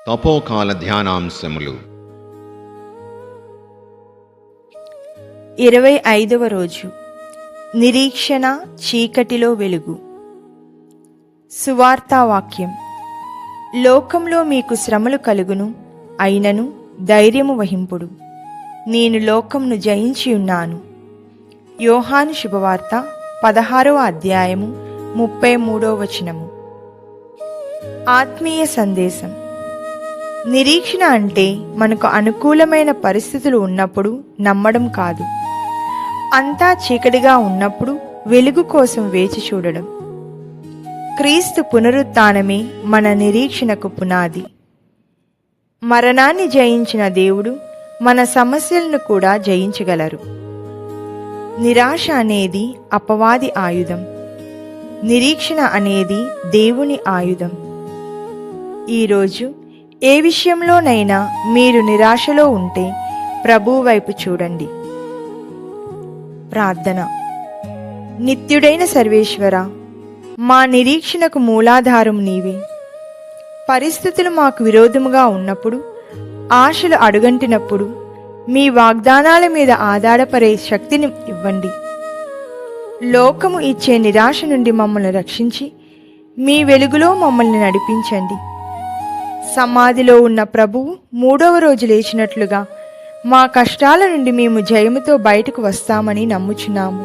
తపోకాల ధ్యానాంశములు. 25వ రోజు. నిరీక్షణ చీకటిలో వెలుగు. సువార్తావాక్యం. లోకంలో మీకు శ్రమలు కలుగును, అయినను ధైర్యము వహింపుడు, నేను లోకంను జయించి ఉన్నాను. యోహాను శుభవార్త 16వ అధ్యాయము 33వ వచనము. ఆత్మీయ సందేశం. నిరీక్షణ అంటే మనకు అనుకూలమైన పరిస్థితులు ఉన్నప్పుడు నమ్మడం కాదు, అంతా చీకటిగా ఉన్నప్పుడు వెలుగు కోసం వేచి చూడడం. క్రీస్తు పునరుత్థానమే మన నిరీక్షణకు పునాది. మరణాన్ని జయించిన దేవుడు మన సమస్యలను కూడా జయించగలరు. నిరాశ అనేది అపవాది ఆయుధం, నిరీక్షణ అనేది దేవుని ఆయుధం. ఈరోజు ఏ విషయంలోనైనా మీరు నిరాశలో ఉంటే ప్రభువు వైపు చూడండి. ప్రార్థన. నిత్యుడైన సర్వేశ్వర, మా నిరీక్షణకు మూలాధారం నీవే. పరిస్థితులు మాకు విరోధముగా ఉన్నప్పుడు, ఆశలు అడుగంటినప్పుడు మీ వాగ్దానాల మీద ఆధారపడే శక్తిని ఇవ్వండి. లోకము ఇచ్చే నిరాశ నుండి మమ్మల్ని రక్షించి మీ వెలుగులో మమ్మల్ని నడిపించండి. సమాధిలో ఉన్న ప్రభువు 3వ రోజు లేచినట్లుగా మా కష్టాల నుండి మేము జయముతో బయటకు వస్తామని నమ్ముచున్నాము.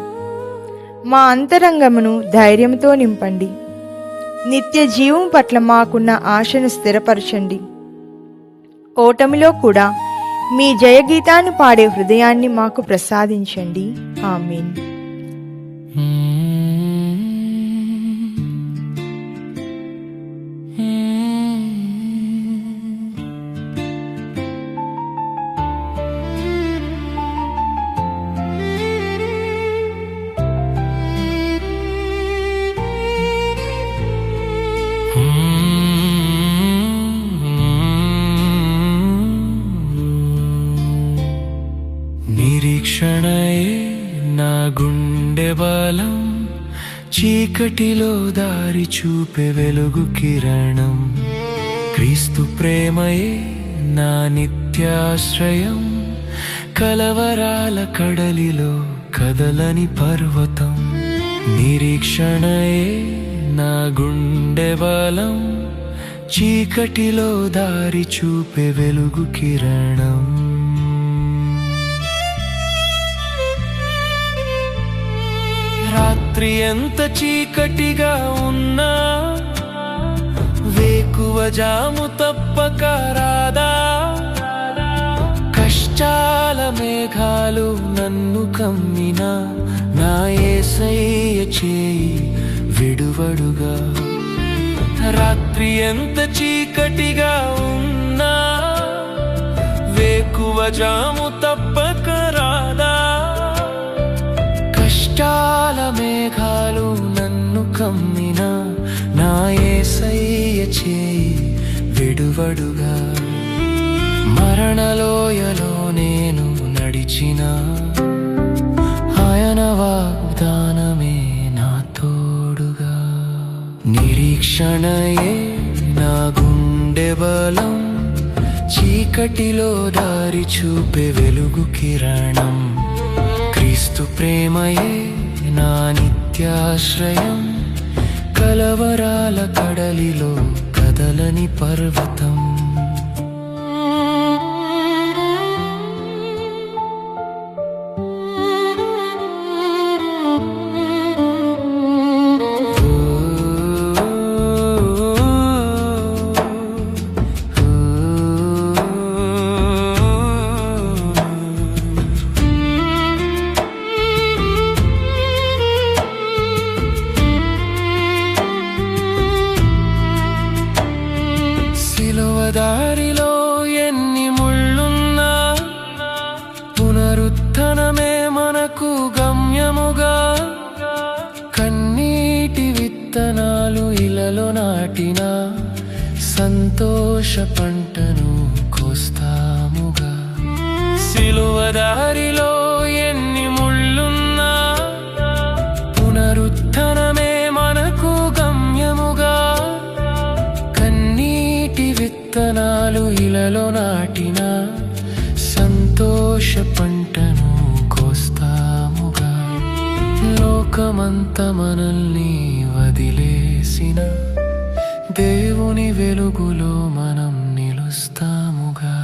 మా అంతరంగమును ధైర్యంతో నింపండి. నిత్య జీవం పట్ల మాకున్న ఆశను స్థిరపరచండి. ఓటమిలో కూడా మీ జయగీతాన్ని పాడే హృదయాన్ని మాకు ప్రసాదించండి. ఆమేన్. నిరీక్షణయే నా గుండె బలం, చీకటిలో దారి చూపే వెలుగు కిరణం. క్రీస్తు ప్రేమయే నా నిత్యాశ్రయం, కలవరాల కడలిలో కదలని పర్వతం. నిరీక్షణయే నా గుండె బలం, చీకటిలో దారి చూపే వెలుగు కిరణం. రాత్రి ఎంత చీకటిగా ఉన్నా, వేకువ జాము తప్పక రాదా. కష్టాల మేఘాలు నన్ను కమ్మినా, నా యేసయ్య చేయి విడువడుగా. రాత్రి ఎంత చీకటిగా ఉన్నా, వేకువ జాము తప్పక రాదా. కష్టాల మేఘాలు నన్ను కమ్మినా, నా యేసయ్య చేయి విడువడుగా. మరణలోయలో నేను నడిచినా, ఆయన వాగ్దానమే నా తోడుగా. నిరీక్షణయే నా గుండె బలం, చీకటిలో దారి చూపే వెలుగు కిరణం. క్రీస్తు ప్రేమయే నా నిత్యాశ్రయం, కలవరాల కడలిలో కదలని పర్వతం. దారిలో ఎన్ని ముళ్ళున్నా, పునరుత్థనమే మనకు గమ్యముగా. కన్నీటి విత్తనాలు ఇలలో నాటినా, సంతోష పంటను కోస్తాముగా. సిలువ దారిలో ఎన్ని ముళ్ళున్నా, పునరుత్థనమే మనకు గమ్యముగా. కన్నీటి విత్తనాలు విత్తనాలు ఇలలో నాటిన సంతోష పంటను కోస్తాముగా. లోకమంత మనల్ని వదిలేసిన దేవుని వెలుగులో మనం నిలుస్తాముగా.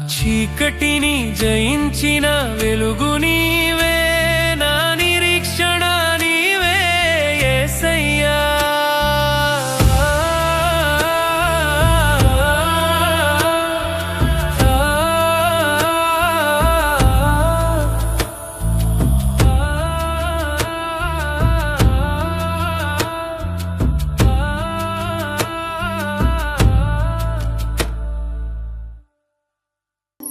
చీకటిని జయించిన వెలుగుని